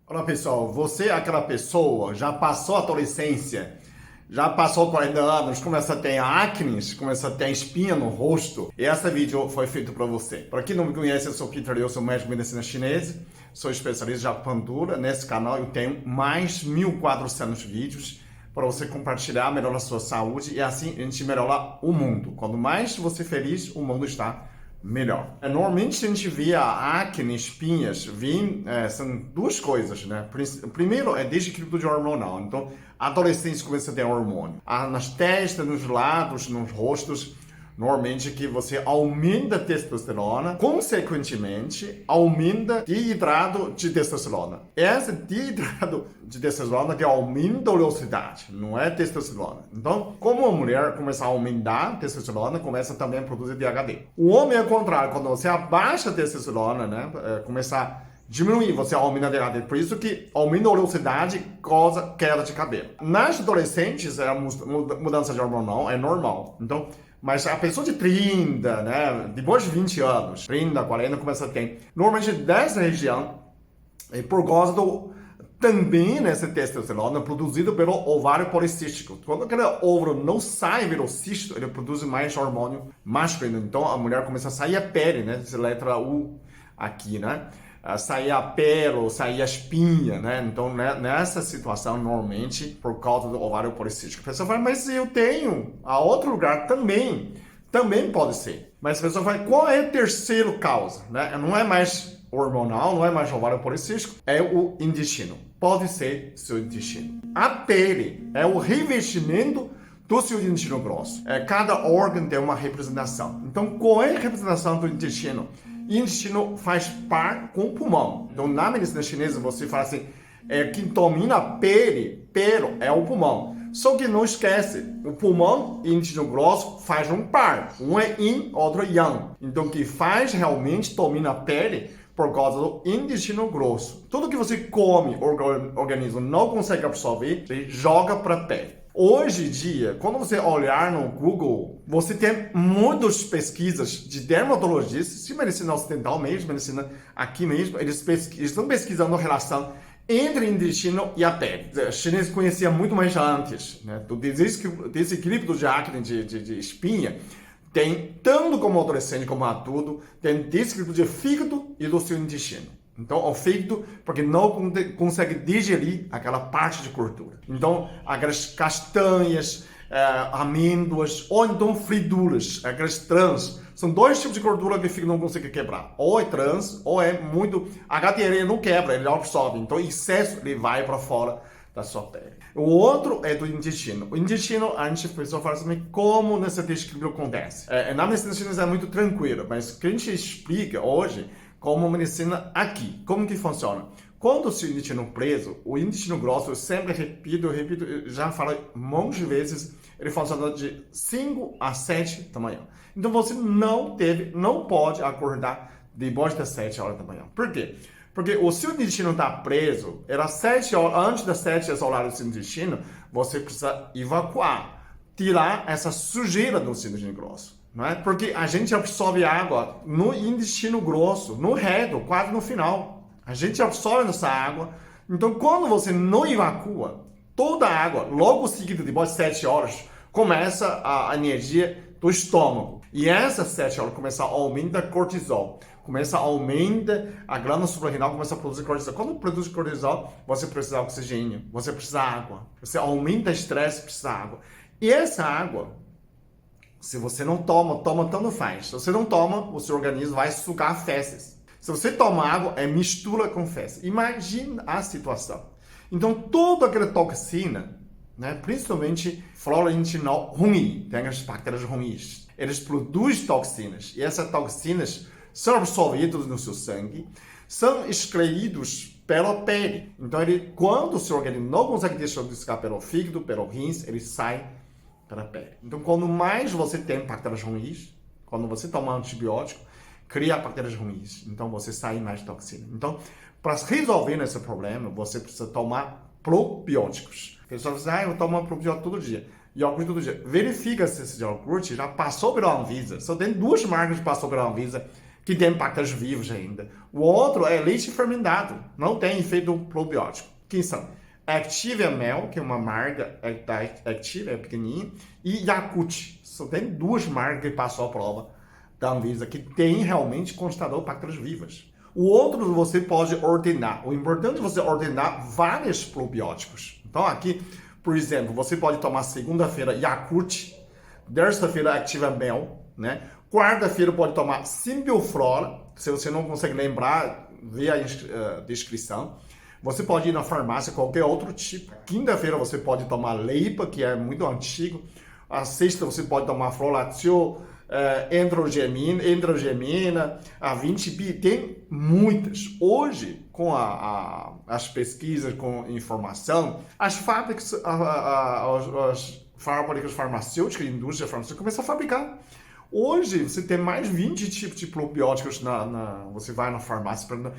Olá pessoal, você é aquela pessoa, já passou a adolescência, já passou 40 anos, começa a ter acne, começa a ter espinha no rosto. E esse vídeo foi feito para você. Para quem não me conhece, eu sou Peter, eu sou médico de medicina chinesa, sou especialista em acupuntura. Nesse canal eu tenho mais 1.400 vídeos para você compartilhar, melhorar a sua saúde e assim a gente melhora o mundo. Quanto mais você feliz, o mundo está melhor. Normalmente a gente vê a acne, espinhas, são duas coisas, né? Primeiro é desequilíbrio de hormonal. Então, a adolescência começa a ter hormônio. Nas testas, nos lados, nos rostos, normalmente que você aumenta a testosterona, consequentemente aumenta desidrato de testosterona. Esse desidrato de testosterona que aumenta a velocidade, não é testosterona. Então, como a mulher começa a aumentar a testosterona, começa também a produzir DHT. O homem é o contrário, quando você abaixa a testosterona, né, começa a diminuir, você aumenta a DHT. Por isso que aumenta a velocidade, causa queda de cabelo. Nas adolescentes, a mudança de hormonal é normal. Então, mas a pessoa de 30, né, depois de 20 anos, 30, 40, começa a ter, normalmente dessa região, por causa também nessa testosterona produzido pelo ovário policístico. Quando aquele óvulo não sai pelo cisto, ele produz mais hormônio masculino. Então a mulher começa a sair a pele, né, essa letra U aqui, né? Sair a pele, sair a espinha, né? Então, nessa situação, normalmente, por causa do ovário policístico. A pessoa fala, mas eu tenho a outro lugar também pode ser. Mas a pessoa fala, qual é a terceira causa? Né? Não é mais hormonal, não é mais ovário policístico, é o intestino. Pode ser seu intestino. A pele é o revestimento do seu intestino grosso. Cada órgão tem uma representação. Então, qual é a representação do intestino? O intestino faz par com o pulmão. Então, na medicina chinesa, você fala assim, quem domina a pele é o pulmão. Só que não esquece, o pulmão e o intestino grosso fazem um par. Um é yin, outro é yang. Então, o que faz realmente domina a pele por causa do intestino grosso. Tudo que você come, o organismo não consegue absorver, ele joga para a pele. Hoje em dia, quando você olhar no Google, você tem muitas pesquisas de dermatologistas, de medicina ocidental mesmo, medicina aqui mesmo, eles estão pesquisando a relação entre o intestino e a pele. Os chineses conheciam muito mais antes, né? Do desequilíbrio de acne, de espinha, tem tanto como adolescente como adulto, tem desequilíbrio de fígado e do seu intestino. Então, o fígado, porque não consegue digerir aquela parte de gordura. Então, aquelas castanhas, amêndoas, ou então frituras, aquelas trans, são dois tipos de gordura que o fígado não consegue quebrar. Ou é trans, ou é muito... A HDL não quebra, ele absorve. Então, em excesso, ele vai para fora da sua pele. O outro é do intestino. O intestino, a gente pessoa fala assim, como nesse desequilíbrio acontece? Na medicina chinesa é muito tranquilo, mas o que a gente explica hoje, como medicina aqui, como que funciona? Quando o seu intestino preso, o intestino grosso, eu sempre repito, já falei um monte de vezes, ele funciona de 5 a 7 da manhã. Então você não pode acordar depois das 7 horas da manhã. Por quê? Porque o seu intestino está preso, era 7 horas, antes das 7 horas do seu intestino, você precisa evacuar, tirar essa sujeira do seu intestino grosso. Não é? Porque a gente absorve água no intestino grosso, no reto, quase no final. A gente absorve essa água. Então, quando você não evacua toda a água, logo seguido, depois de 7 horas, começa a energia do estômago. E essas 7 horas começa a aumentar cortisol. Começa a aumentar a glândula suprarrenal, começa a produzir cortisol. Quando produz cortisol, você precisa de oxigênio, você precisa de água. Você aumenta o estresse, precisa de água. E essa água, se você não toma, tanto faz. Se você não toma, o seu organismo vai sugar fezes. Se você toma água, mistura com fezes. Imagina a situação. Então, toda aquela toxina, né, principalmente flora intestinal ruim, tem as bactérias ruins, eles produzem toxinas. E essas toxinas são absorvidas no seu sangue, são excluídos pela pele. Então, quando o seu organismo não consegue deixar de escapar pelo fígado, pelo rins, ele sai para a pele. Então, quando mais você tem bactérias ruins, quando você toma antibiótico, cria bactérias ruins. Então, você sai mais toxina. Então, para resolver esse problema, você precisa tomar probióticos. A pessoa diz, eu tomo probiótico todo dia. Iogurte todo dia. Verifica se esse iogurte já passou pela Anvisa. Só tem 2 marcas que passou pela Anvisa que tem bactérias vivas ainda. O outro é leite fermentado, não tem efeito probiótico. Quem são? Activia Mel, que é uma marca da Activia, é pequenininha, e Yakult. Só tem duas marcas que passou a prova da Anvisa que tem realmente constatado bactérias vivas. O outro você pode ordenar. O importante é você ordenar vários probióticos. Então aqui, por exemplo, você pode tomar segunda-feira Yakult, terça-feira Activia Mel, né? Quarta-feira pode tomar Symbioflora. Se você não consegue lembrar, vê a descrição. Você pode ir na farmácia, qualquer outro tipo. Quinta-feira você pode tomar Leipa, que é muito antigo. A sexta você pode tomar Floratio, Endrogemina, a 20-bi. Tem muitas. Hoje, com as pesquisas, com informação, as fábricas, as fábricas farmacêuticas, a indústria farmacêutica começam a fabricar. Hoje, você tem mais 20 tipos de probióticos. Você vai na farmácia para...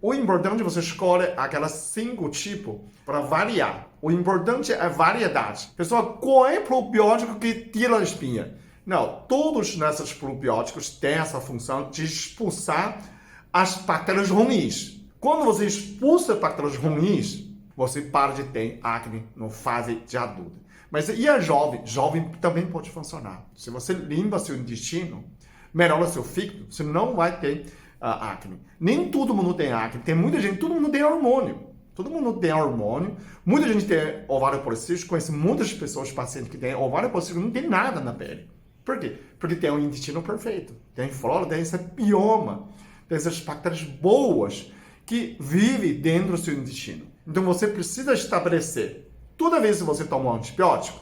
o importante é você escolher aquelas 5 tipos para variar. O importante é a variedade. Pessoal, qual é o probiótico que tira a espinha? Não, todos esses probióticos têm essa função de expulsar as bactérias ruins. Quando você expulsa bactérias ruins, você para de ter acne na fase de adulto. Mas e a jovem? Jovem também pode funcionar. Se você limpa seu intestino, melhora seu fígado, você não vai ter acne. Nem todo mundo tem acne. Tem muita gente, todo mundo tem hormônio. Todo mundo tem hormônio. Muita gente tem ovário policístico. Conheço muitas pessoas, pacientes que têm ovário policístico, não tem nada na pele. Por quê? Porque tem um intestino perfeito. Tem flora, tem esse bioma. Tem essas bactérias boas que vivem dentro do seu intestino. Então você precisa estabelecer. Toda vez que você toma um antibiótico,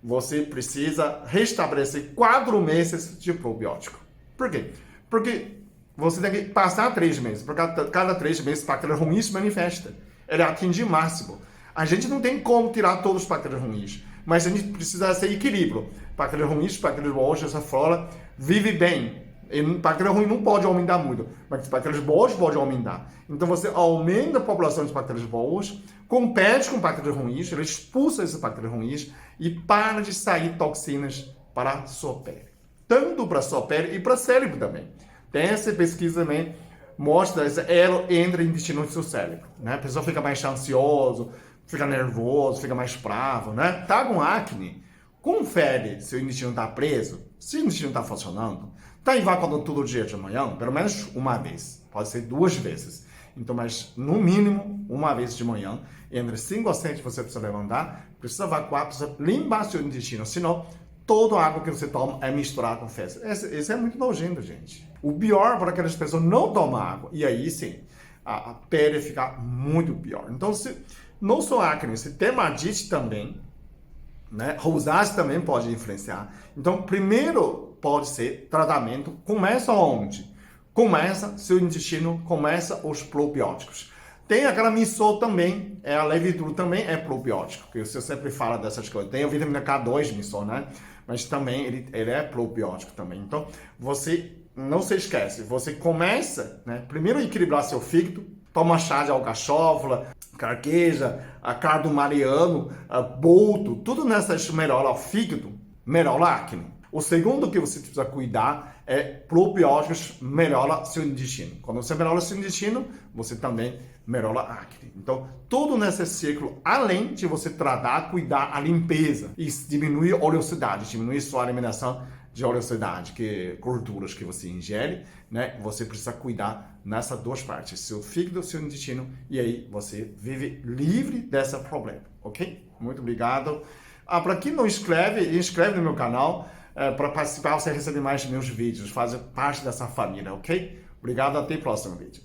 você precisa restabelecer 4 meses de probiótico. Por quê? Porque você tem que passar 3 meses. Porque cada 3 meses, bactérias ruins se manifesta. Ele atinge o máximo. A gente não tem como tirar todas as bactérias ruins. Mas a gente precisa ser equilíbrio. Bactérias ruins, bactérias boas, essa flora vive bem. E bactéria ruim não pode aumentar muito, mas bactérias boas podem aumentar. Então você aumenta a população de bactérias boas, compete com bactérias ruins, ele expulsa essas bactérias ruins e para de sair toxinas para a sua pele. Tanto para a sua pele e para o cérebro também. Tem essa pesquisa também, mostra esse elo entre o intestino e o seu cérebro. Né? A pessoa fica mais ansioso, fica nervoso, fica mais bravo. Né? Tá com acne, confere se o intestino está preso, se o intestino está funcionando. Está evacuando todo dia de manhã, pelo menos uma vez. Pode ser 2 vezes. Então, mas no mínimo, uma vez de manhã, entre 5 a 7 você precisa levantar, precisa evacuar, precisa limpar seu intestino. Senão, toda a água que você toma é misturada com fezes. Isso é muito nojento, gente. O pior para aquelas pessoas não tomam água. E aí sim, a pele fica muito pior. Então, se não só acne, se tem dermatite também, né? Rosácea também pode influenciar. Então, primeiro pode ser tratamento. Começa onde? Começa seu intestino, começa os probióticos. Tem aquela missô também, a levedura também é probiótico, que você sempre fala dessas coisas. Tem a vitamina K2 missô, né? Mas também ele é probiótico também. Então, você não se esquece, você começa, né? Primeiro equilibrar seu fígado, toma chá de alcachofra, carqueja, a cardo mariano, boldo, tudo nessas melhora o fígado, melhora a acne. O segundo que você precisa cuidar é probióticos, melhora seu intestino. Quando você melhora seu intestino, você também melhora a acne. Então, tudo nesse ciclo, além de você tratar, cuidar a limpeza e diminuir a oleosidade, diminuir sua alimentação de oleosidade, que gorduras que você ingere, né? Você precisa cuidar nessas 2 partes, seu fígado, seu intestino, e aí você vive livre desse problema, ok? Muito obrigado. Para quem não inscreve no meu canal, para participar, você recebe mais meus vídeos, faz parte dessa família, ok? Obrigado, até o próximo vídeo.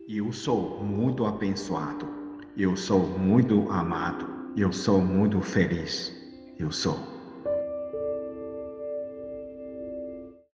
Eu sou muito abençoado, eu sou muito amado, eu sou muito feliz, eu sou.